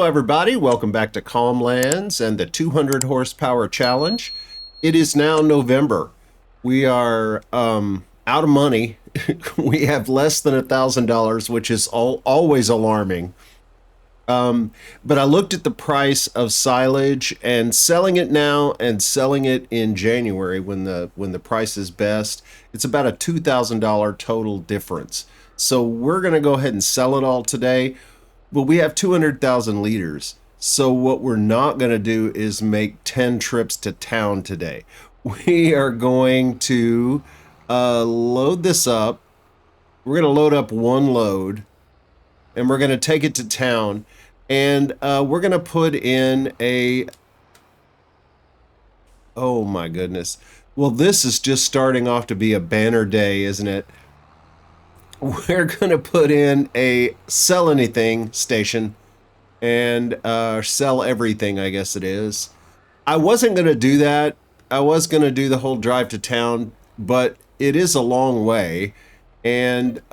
everybody. Welcome back to Calm Lands and the 200 horsepower challenge. It is now November. We are out of money. We have less than $1,000, which is always alarming. But I looked at the price of silage and selling it now and selling it in January when the price is best. It's about a $2,000 total difference. So we're going to go ahead and sell it all today. But we have 200,000 liters. So what we're not going to do is make 10 trips to town today. We are going to load this up. We're going to load up one load and we're going to take it to town. And we're going to put in oh my goodness. Well, this is just starting off to be a banner day, isn't it? We're going to put in a sell anything station and sell everything, I guess it is. I wasn't going to do that. I was going to do the whole drive to town, but it is a long way. And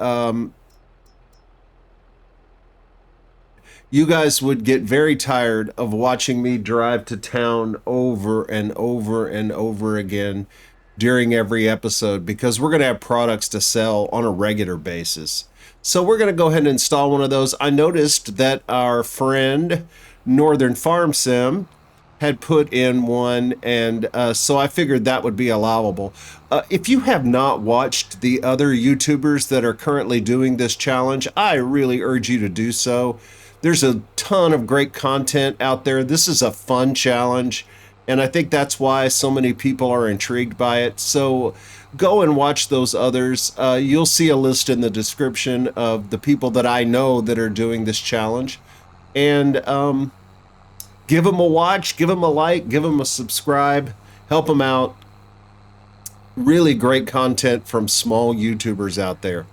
you guys would get very tired of watching me drive to town over and over and over again during every episode, because we're going to have products to sell on a regular basis. So we're going to go ahead and install one of those. I noticed that our friend Northern Farm Sim had put in one, and so I figured that would be allowable. If you have not watched the other YouTubers that are currently doing this challenge, I really urge you to do so. There's a ton of great content out there. This is a fun challenge, and I think that's why so many people are intrigued by it. So go and watch those others. You'll see a list in the description of the people that I know that are doing this challenge. And give them a watch, give them a like, give them a subscribe, help them out. Really great content from small YouTubers out there.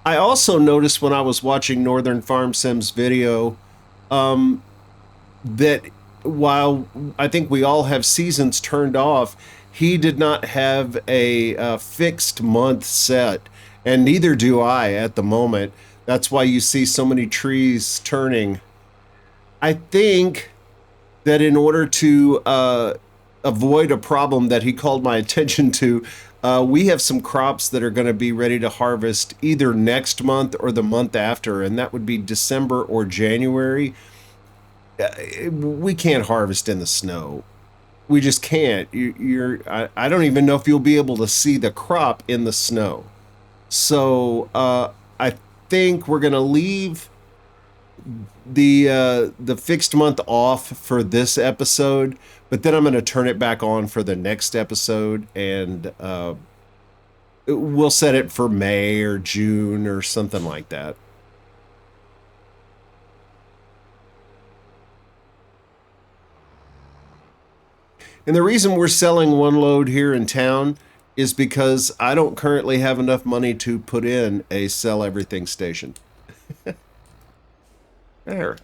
I also noticed when I was watching Northern Farm Sim's video that while I think we all have seasons turned off, he did not have a fixed month set, and neither do I at the moment. That's why you see so many trees turning. I think that in order to avoid a problem that he called my attention to, we have some crops that are going to be ready to harvest either next month or the month after, and that would be December or January. We can't harvest in the snow. We just can't. I don't even know if you'll be able to see the crop in the snow. So I think we're going to leave the fixed month off for this episode, but then I'm going to turn it back on for the next episode, and we'll set it for May or June or something like that. And the reason we're selling one load here in town is because I don't currently have enough money to put in a sell everything station. There.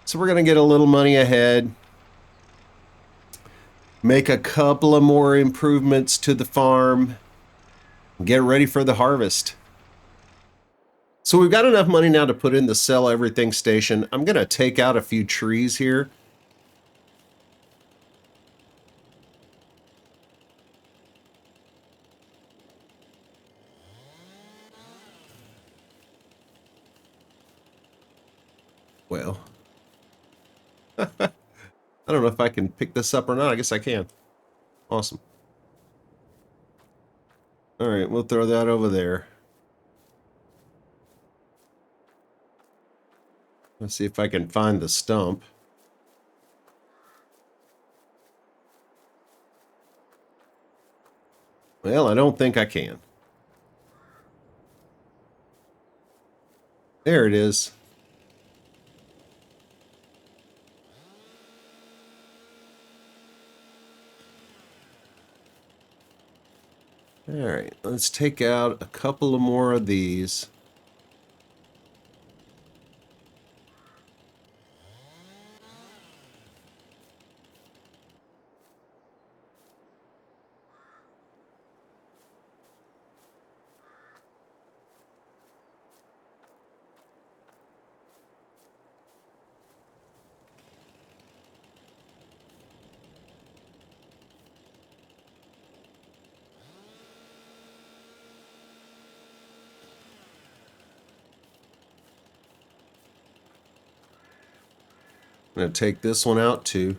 So we're going to get a little money ahead, make a couple of more improvements to the farm, get ready for the harvest. So we've got enough money now to put in the sell everything station. I'm going to take out a few trees here. Well, I don't know if I can pick this up or not. I guess I can. Awesome. All right, we'll throw that over there. Let's see if I can find the stump. Well, I don't think I can. There it is. All right, let's take out a couple of more of these. I'm going to take this one out too.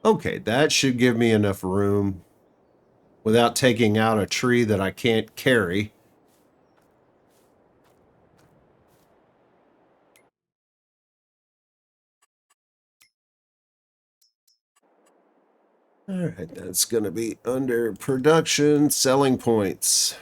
Okay, that should give me enough room without taking out a tree that I can't carry. All right, that's going to be under production selling points.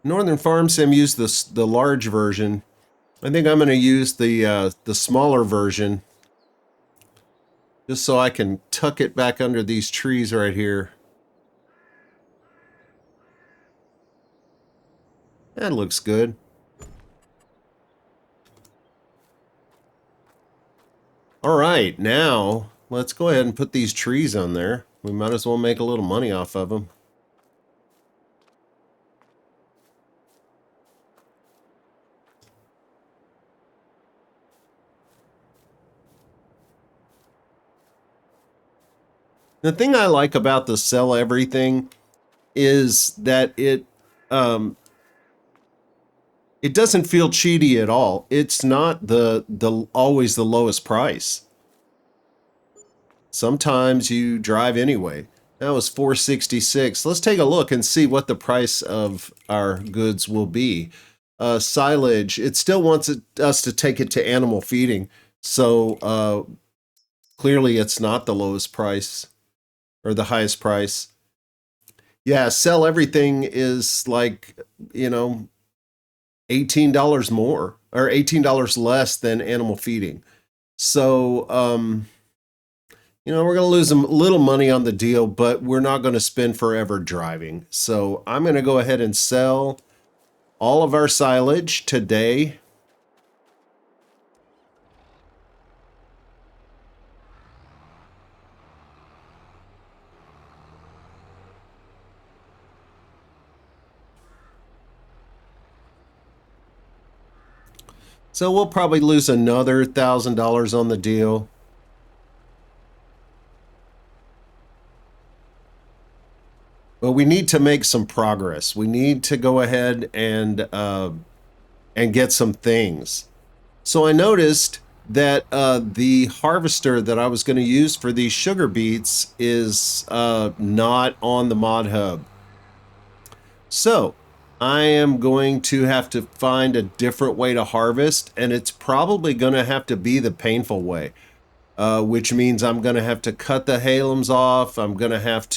Northern Farm Sim used the large version. I think I'm going to use the smaller version just so I can tuck it back under these trees right here. That looks good. All right, now let's go ahead and put these trees on there. We might as well make a little money off of them. The thing I like about the sell everything is that it doesn't feel cheaty at all. It's not the always the lowest price. Sometimes you drive anyway. That was $466. Let's take a look and see what the price of our goods will be. Silage, it still wants us to take it to animal feeding. So clearly it's not the lowest price or the highest price. Yeah, sell everything is like, you know, $18 more or $18 less than animal feeding. So, you know, we're going to lose a little money on the deal, but we're not going to spend forever driving. So I'm going to go ahead and sell all of our silage today. So we'll probably lose another $1,000 on the deal. But we need to make some progress. We need to go ahead and get some things. So I noticed that the harvester that I was going to use for these sugar beets is not on the mod hub. So I am going to have to find a different way to harvest, and it's probably going to have to be the painful way, which means I'm going to have to cut the halums off. I'm going to have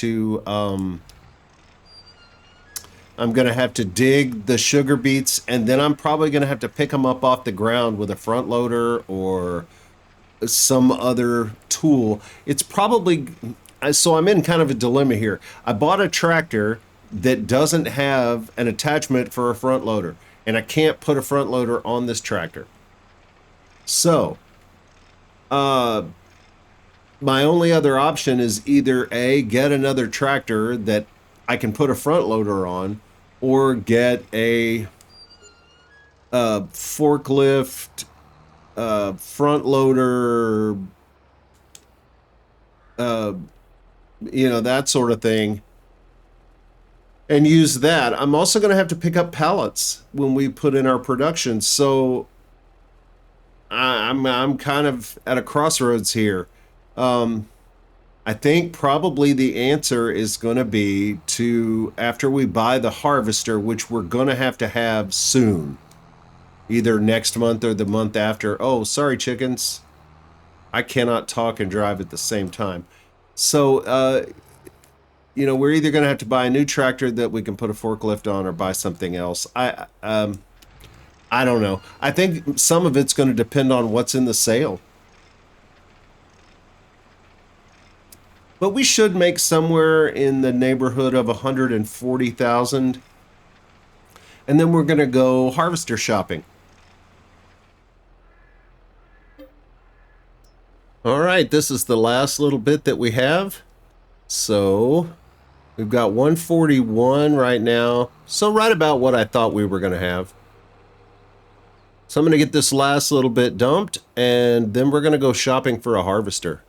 to dig the sugar beets, and then I'm probably going to have to pick them up off the ground with a front loader or some other tool. It's probably, so I'm in kind of a dilemma here. I bought a tractor that doesn't have an attachment for a front loader, and I can't put a front loader on this tractor. So, my only other option is either A, get another tractor that I can put a front loader on, or get a forklift front loader, you know, that sort of thing, and use that. I'm also going to have to pick up pallets when we put in our production. So I'm kind of at a crossroads here. I think probably the answer is going to be to, after we buy the harvester, which we're going to have soon, either next month or the month after. Oh, sorry, chickens. I cannot talk and drive at the same time. So, you know, we're either going to have to buy a new tractor that we can put a forklift on or buy something else. I don't know. I think some of it's going to depend on what's in the sale. But we should make somewhere in the neighborhood of 140,000. And then we're going to go harvester shopping. All right, this is the last little bit that we have. So we've got 141 right now. So right about what I thought we were going to have. So I'm going to get this last little bit dumped, and then we're going to go shopping for a harvester.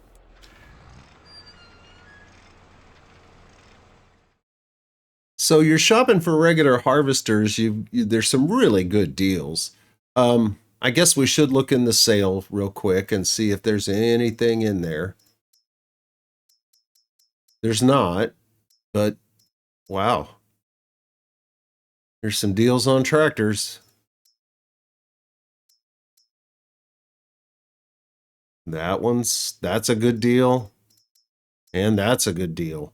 So you're shopping for regular harvesters. There's some really good deals. I guess we should look in the sale real quick and see if there's anything in there. There's not, but wow. There's some deals on tractors. That's a good deal. And that's a good deal.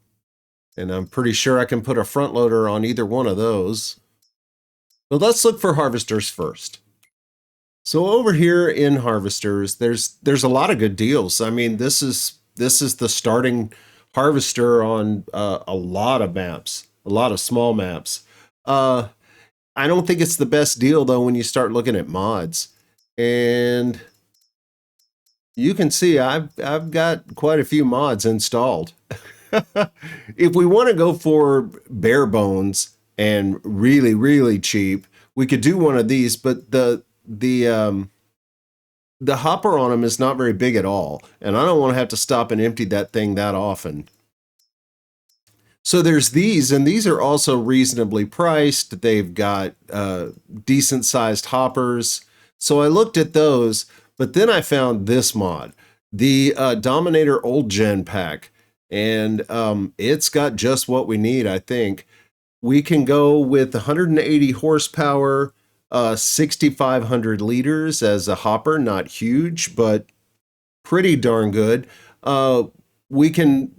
And I'm pretty sure I can put a front loader on either one of those. But let's look for harvesters first. So over here in harvesters, there's a lot of good deals. I mean, this is the starting harvester on a lot of maps, a lot of small maps. I don't think it's the best deal though when you start looking at mods. And you can see I've got quite a few mods installed. If we want to go for bare bones and really, really cheap, we could do one of these, but the hopper on them is not very big at all, and I don't want to have to stop and empty that thing that often. So there's these, and these are also reasonably priced. They've got decent sized hoppers. So I looked at those, but then I found this mod, the Dominator Old Gen pack, and it's got just what we need, I think. We can go with 180 horsepower, 6,500 liters as a hopper, not huge, but pretty darn good. We can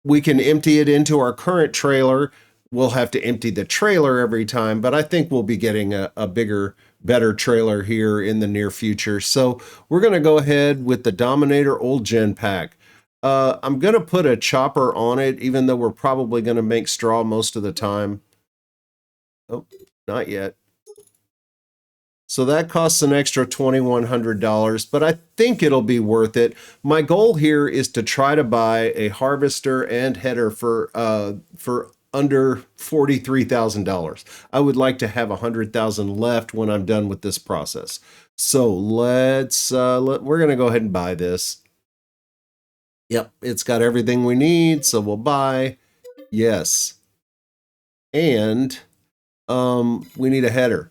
empty it into our current trailer. We'll have to empty the trailer every time, but I think we'll be getting a bigger, better trailer here in the near future. So we're going to go ahead with the Dominator Old Gen pack. I'm going to put a chopper on it, even though we're probably going to make straw most of the time. Oh, not yet. So that costs an extra $2,100, but I think it'll be worth it. My goal here is to try to buy a harvester and header for under $43,000. I would like to have $100,000 left when I'm done with this process. So we're going to go ahead and buy this. Yep, it's got everything we need, so we'll buy. Yes. And we need a header.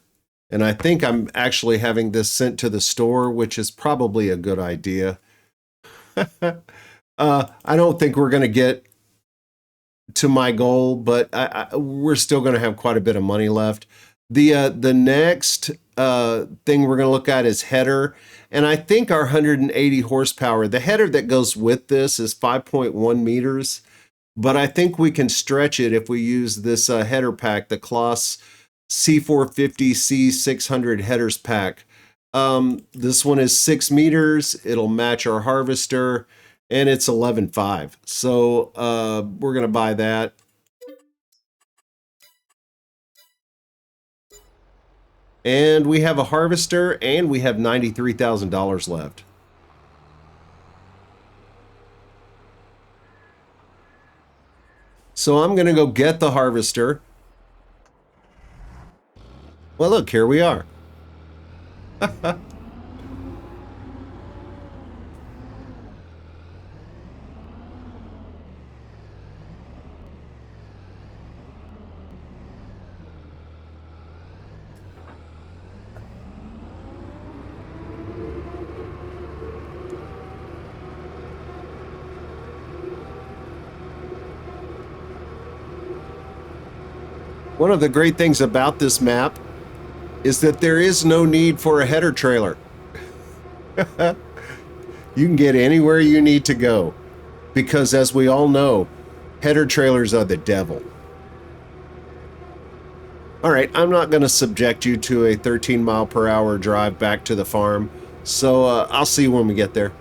And I think I'm actually having this sent to the store, which is probably a good idea. I don't think we're going to get to my goal, but we're still going to have quite a bit of money left. The next thing we're going to look at is header. And I think our 180 horsepower, the header that goes with this is 5.1 meters. But I think we can stretch it if we use this header pack, the Kloss C450 C600 headers pack. This one is 6 meters. It'll match our harvester, and it's 11.5. So we're going to buy that. And we have a harvester, and we have $93,000 left. So I'm going to go get the harvester. Well, look, here we are. One of the great things about this map is that there is no need for a header trailer. You can get anywhere you need to go because, as we all know, header trailers are the devil. All right, I'm not going to subject you to a 13 mile per hour drive back to the farm, so I'll see you when we get there.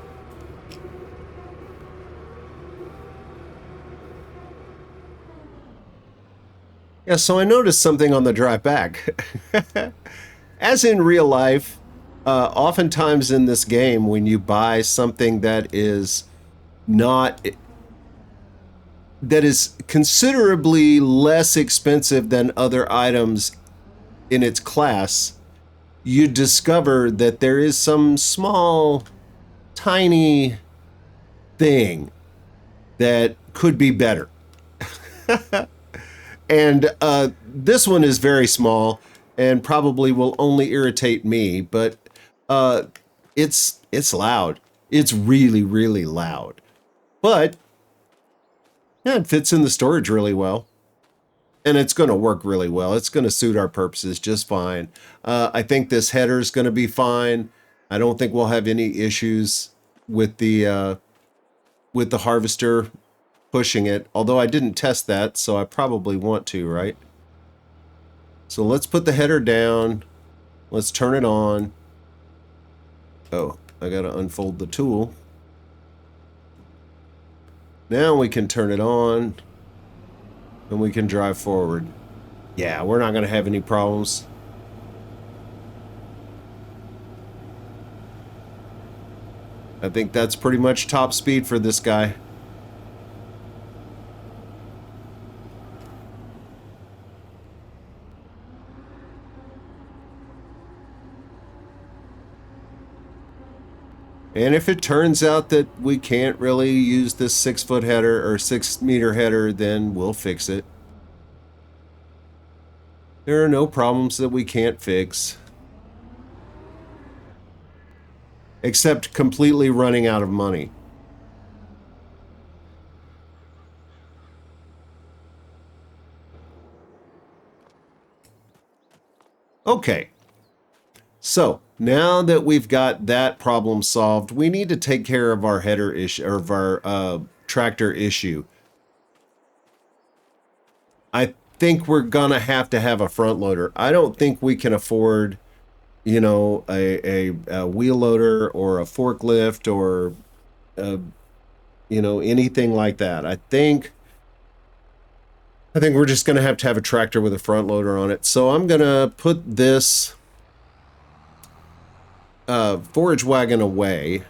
Yeah, so I noticed something on the drive back. As in real life, Oftentimes in this game, when you buy something that is not that is considerably less expensive than other items in its class, you discover that there is some small, tiny thing that could be better. And this one is very small and probably will only irritate me, but uh, it's loud. It's really, really loud. But yeah, it fits in the storage really well. And it's going to work really well. It's going to suit our purposes just fine. I think this header is going to be fine. I don't think we'll have any issues with the harvester pushing it. Although I didn't test that, so I probably want to, right? So let's put the header down. Let's turn it on. Oh, I got to unfold the tool. Now we can turn it on and we can drive forward. Yeah, we're not going to have any problems. I think that's pretty much top speed for this guy. And if it turns out that we can't really use this 6-foot header or 6-meter header, then we'll fix it. There are no problems that we can't fix. Except completely running out of money. Okay. So now that we've got that problem solved, we need to take care of our header issue, or of our tractor issue. I think we're gonna have to have a front loader. I don't think we can afford, you know, a wheel loader or a forklift or you know, anything like that. I think we're just gonna have a tractor with a front loader on it. So I'm gonna put this forage wagon away.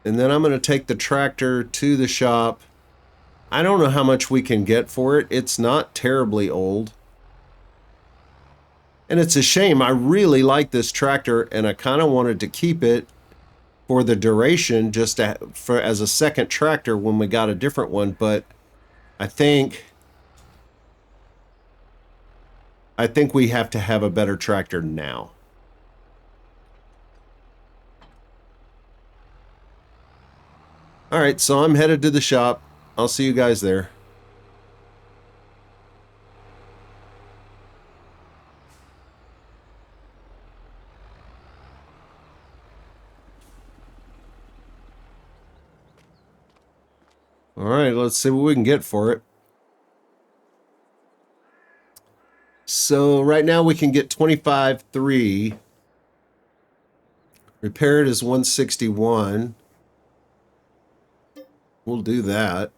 And then I'm going to take the tractor to the shop. I don't know how much we can get for it. It's not terribly old. And it's a shame. I really like this tractor and I kind of wanted to keep it for the duration just as a second tractor when we got a different one. But I think we have to have a better tractor now. All right, so I'm headed to the shop. I'll see you guys there. All right, let's see what we can get for it. So right now we can get 25.3. Repaired is 161. We'll do that.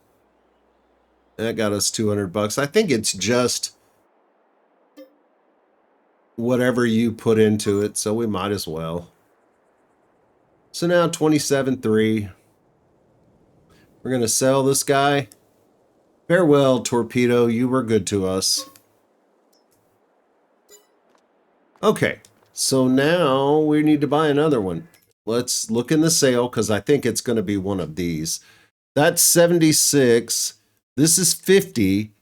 That got us 200 bucks. I think it's just whatever you put into it, so we might as well. So now 27.3. We're going to sell this guy. Farewell, Torpedo. You were good to us. Okay, so now we need to buy another one. Let's look in the sale because I think it's going to be one of these. That's 76. This is 50.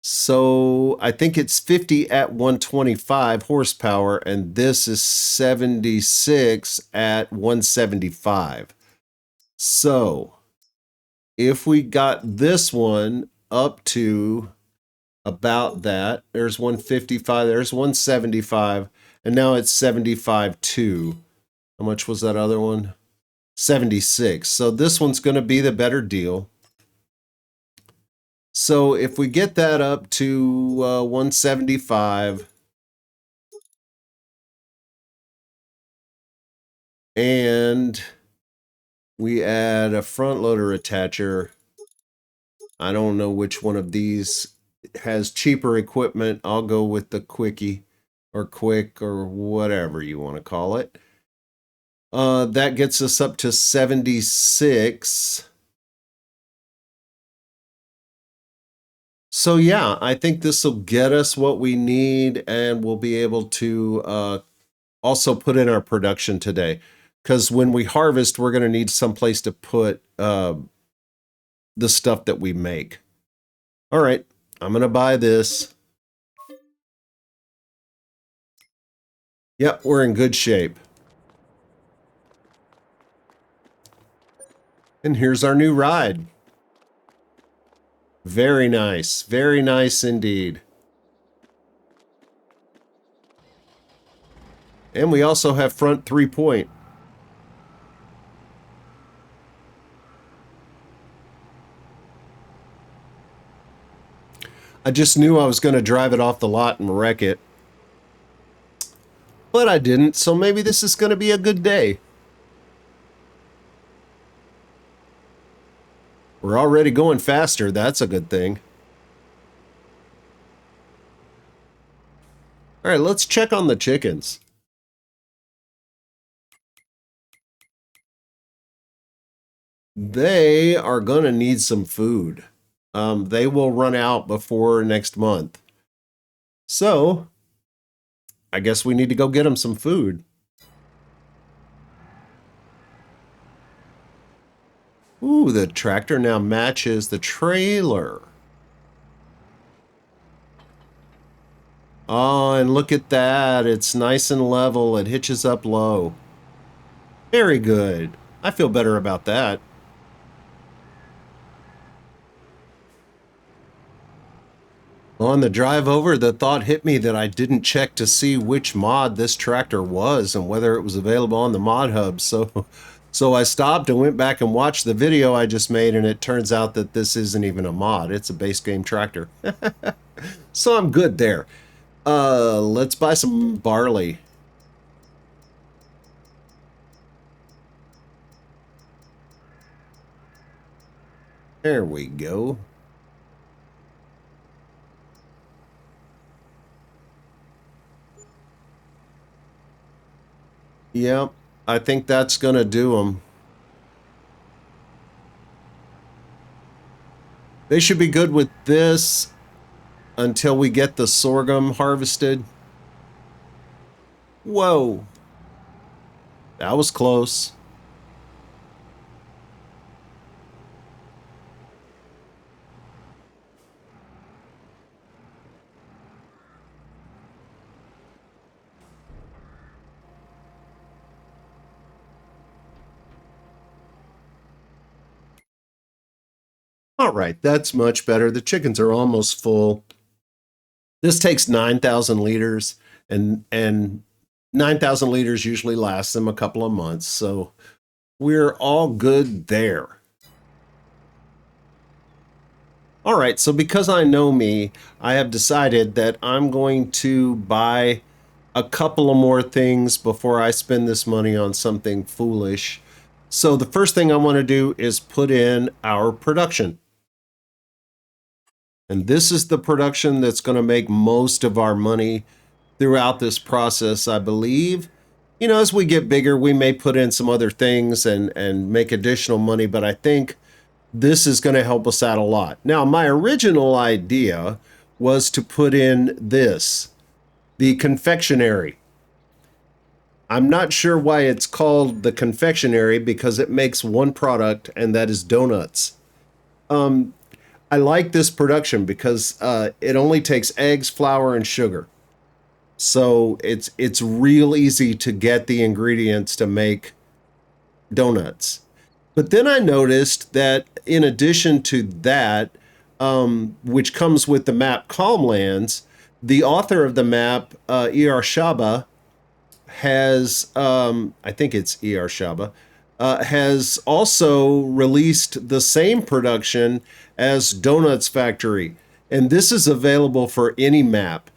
So I think it's 50 at 125 horsepower, and this is 76 at 175. So if we got this one up to about that, there's 155, there's 175, and now it's 75.2. How much was that other one? 76. So this one's going to be the better deal. So if we get that up to 175 and we add a front loader attacher, I don't know which one of these has cheaper equipment. I'll go with the Quickie. or quick or whatever you want to call it. That gets us up to 76. So yeah, I think this will get us what we need, and we'll be able to also put in our production today. Because when we harvest, we're going to need some place to put the stuff that we make. All right, I'm going to buy this. Yep, we're in good shape. And here's our new ride. Very nice indeed. And we also have front 3-point. I just knew I was going to drive it off the lot and wreck it. But I didn't, so maybe this is going to be a good day. We're already going faster, that's a good thing. All right, let's check on the chickens. They are going to need some food. They will run out before next month. So, I guess we need to go get them some food. Ooh, the tractor now matches the trailer. Oh, and look at that. It's nice and level. It hitches up low. Very good. I feel better about that. On the drive over, the thought hit me that I didn't check to see which mod this tractor was and whether it was available on the mod hub. So I stopped and went back and watched the video I just made, and it turns out that this isn't even a mod. It's a base game tractor. So I'm good there. Let's buy some barley. There we go. Yep, I think that's going to do them. They should be good with this until we get the sorghum harvested. Whoa. That was close. All right, that's much better. The chickens are almost full. This takes 9,000 liters, and 9,000 liters usually lasts them a couple of months, so we're all good there. All right, so because I know me, I have decided that I'm going to buy a couple of more things before I spend this money on something foolish. So the first thing I want to do is put in our production. And this is the production that's going to make most of our money throughout this process, I believe. You know, as we get bigger, we may put in some other things and make additional money, but I think this is going to help us out a lot. Now, my original idea was to put in this, the confectionery. I'm not sure why it's called the confectionery because it makes one product, and that is donuts. I like this production because it only takes eggs, flour, and sugar. So it's real easy to get the ingredients to make donuts. But then I noticed that in addition to that, which comes with the map Calmlands, the author of the map, erShaba, has, I think it's erShaba, has also released the same production as Donuts Factory. And this is available for any map,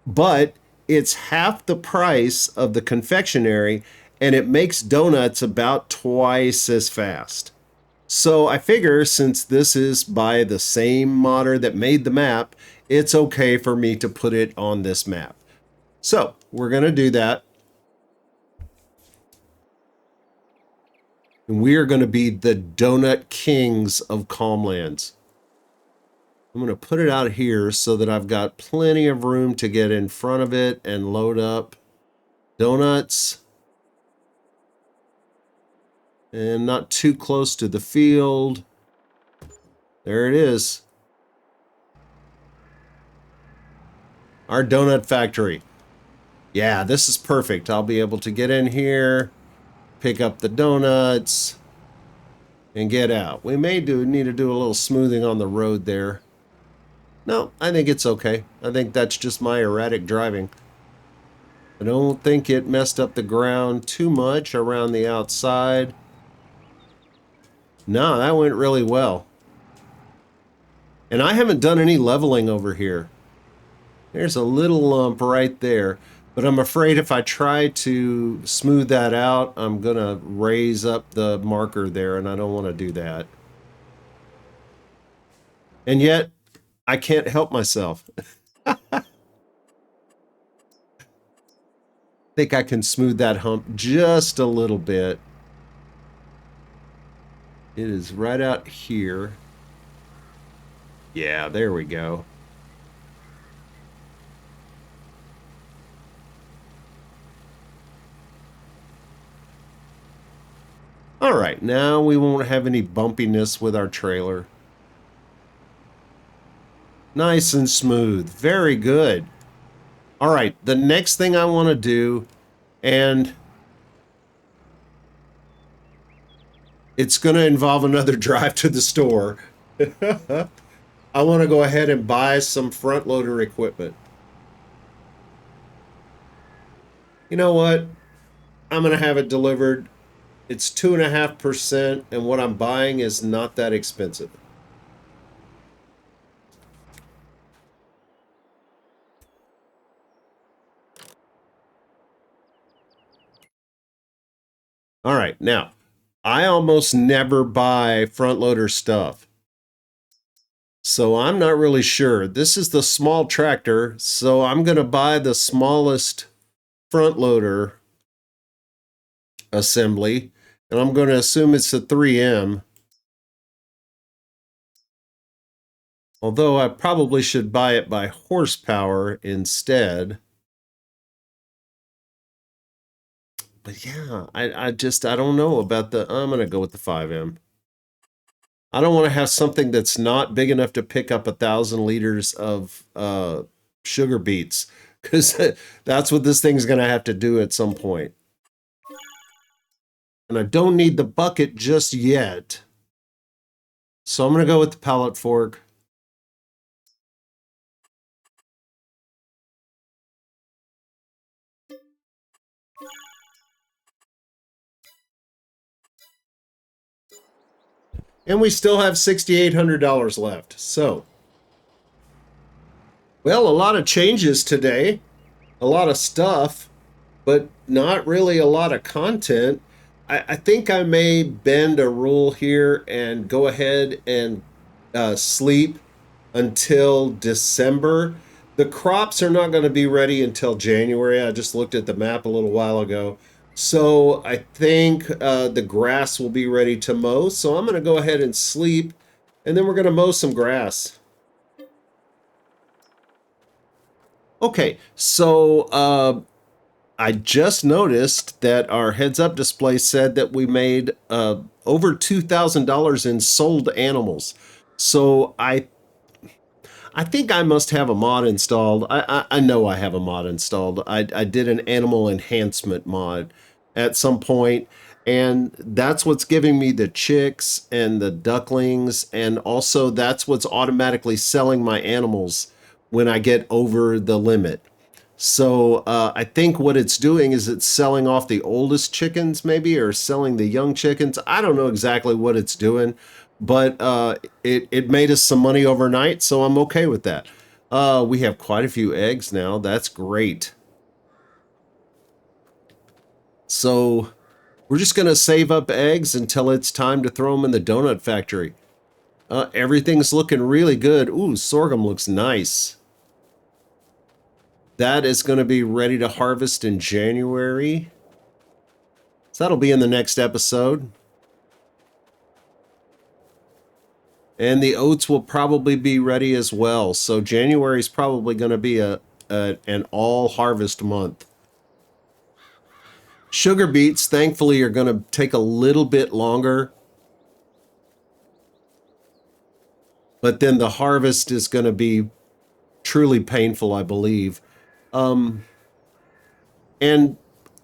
but it's half the price of the confectionery, and it makes donuts about twice as fast. So I figure since this is by the same modder that made the map, it's okay for me to put it on this map. So we're going to do that. And we are going to be the donut kings of Calmlands. I'm going to put it out here so that I've got plenty of room to get in front of it and load up donuts. And not too close to the field. There it is. Our donut factory. Yeah, this is perfect. I'll be able to get in here, pick up the donuts, and get out. We may need to do a little smoothing on the road there. No, I think it's okay. I think that's just my erratic driving. I don't think it messed up the ground too much around the outside. No, that went really well. And I haven't done any leveling over here. There's a little lump right there. But I'm afraid if I try to smooth that out, I'm going to raise up the marker there, and I don't want to do that. And yet, I can't help myself. I think I can smooth that hump just a little bit. It is right out here. Yeah, there we go. All right, now we won't have any bumpiness with our trailer. Nice and smooth. Very good. All right, the next thing I want to do, and it's going to involve another drive to the store. I want to go ahead and buy some front loader equipment. You know what? I'm going to have it delivered. It's 2.5%, and what I'm buying is not that expensive. All right, now, I almost never buy front loader stuff. So I'm not really sure. This is the small tractor, so I'm going to buy the smallest front loader assembly, and I'm going to assume it's a 3M. Although I probably should buy it by horsepower instead. But yeah, I don't know about I'm going to go with the 5M. I don't want to have something that's not big enough to pick up 1,000 liters of sugar beets, because that's what this thing's going to have to do at some point. And I don't need the bucket just yet. So I'm going to go with the pallet fork. And we still have $6,800 left. So, well, a lot of changes today, a lot of stuff, but not really a lot of content. I think I may bend a rule here and go ahead and sleep until December. The crops are not going to be ready until January. I just looked at the map a little while ago. So I think the grass will be ready to mow. So I'm going to go ahead and sleep, and then we're going to mow some grass. Okay, so I just noticed that our heads-up display said that we made over $2,000 in sold animals. So I think I must have a mod installed. I know I have a mod installed. I did an animal enhancement mod at some point, and that's what's giving me the chicks and the ducklings, and also that's what's automatically selling my animals when I get over the limit. So I think what it's doing is it's selling off the oldest chickens, maybe, or selling the young chickens. I don't know exactly what it's doing, but it made us some money overnight, so I'm okay with that. We have quite a few eggs now. That's great. So we're just going to save up eggs until it's time to throw them in the donut factory. Everything's looking really good. Ooh, sorghum looks nice. That is going to be ready to harvest in January. So that'll be in the next episode. And the oats will probably be ready as well. So January is probably going to be an all harvest month. Sugar beets, thankfully, are going to take a little bit longer. But then the harvest is going to be truly painful, I believe. And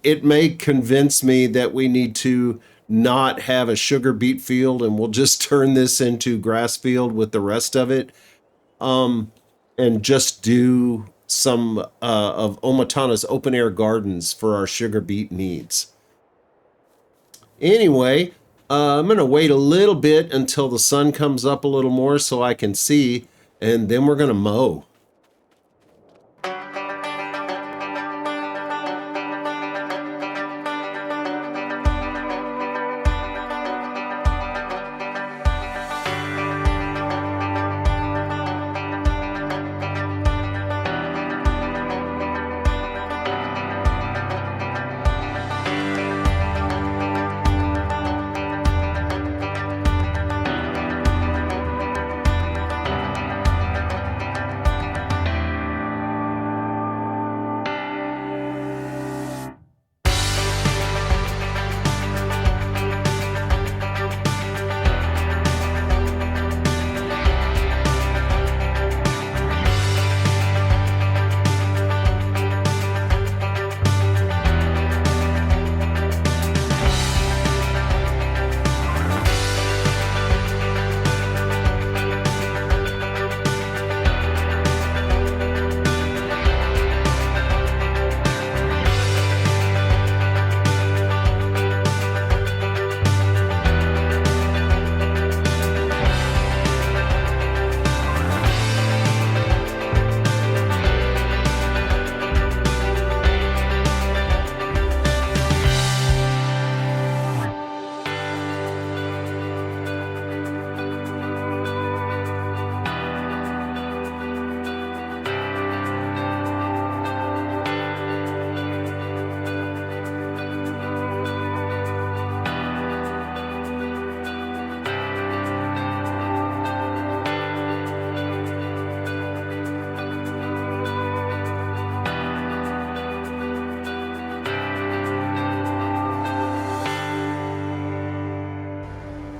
it may convince me that we need to not have a sugar beet field and we'll just turn this into grass field with the rest of it. And just do some of Omatana's open air gardens for our sugar beet needs. Anyway, I'm going to wait a little bit until the sun comes up a little more so I can see, and then we're going to mow.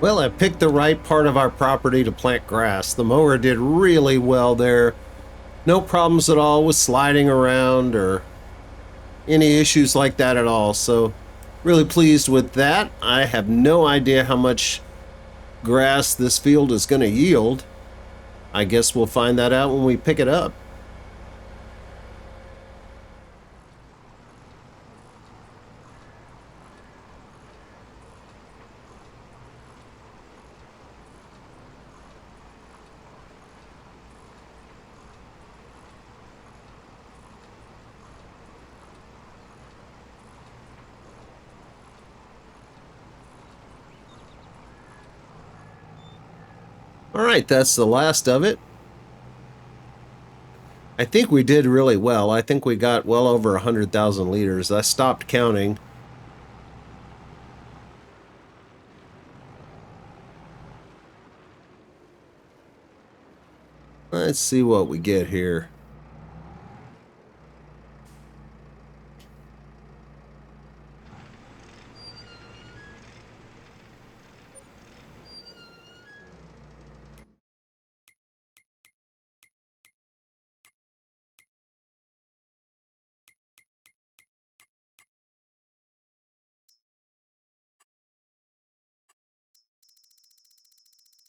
Well, I picked the right part of our property to plant grass. The mower did really well there. No problems at all with sliding around or any issues like that at all. So, really pleased with that. I have no idea how much grass this field is going to yield. I guess we'll find that out when we pick it up. All right, that's the last of it. I think we did really well. I think we got well over 100,000 liters. I stopped counting. Let's see what we get here.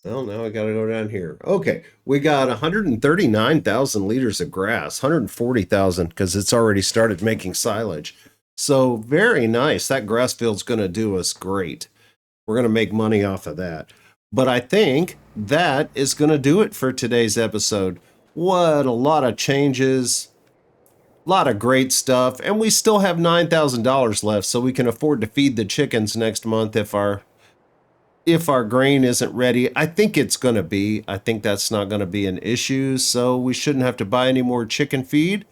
Well, now I got to go down here. Okay, we got 139,000 liters of grass, 140,000 because it's already started making silage. So very nice. That grass field's going to do us great. We're going to make money off of that. But I think that is going to do it for today's episode. What a lot of changes, a lot of great stuff, and we still have $9,000 left, so we can afford to feed the chickens next month if our grain isn't ready. I think it's going to be. I think that's not going to be an issue, so we shouldn't have to buy any more chicken feed.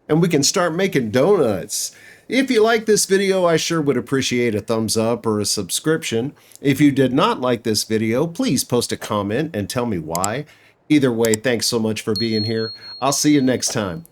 and we can start making donuts. If you like this video, I sure would appreciate a thumbs up or a subscription. If you did not like this video, please post a comment and tell me why. Either way, thanks so much for being here. I'll see you next time.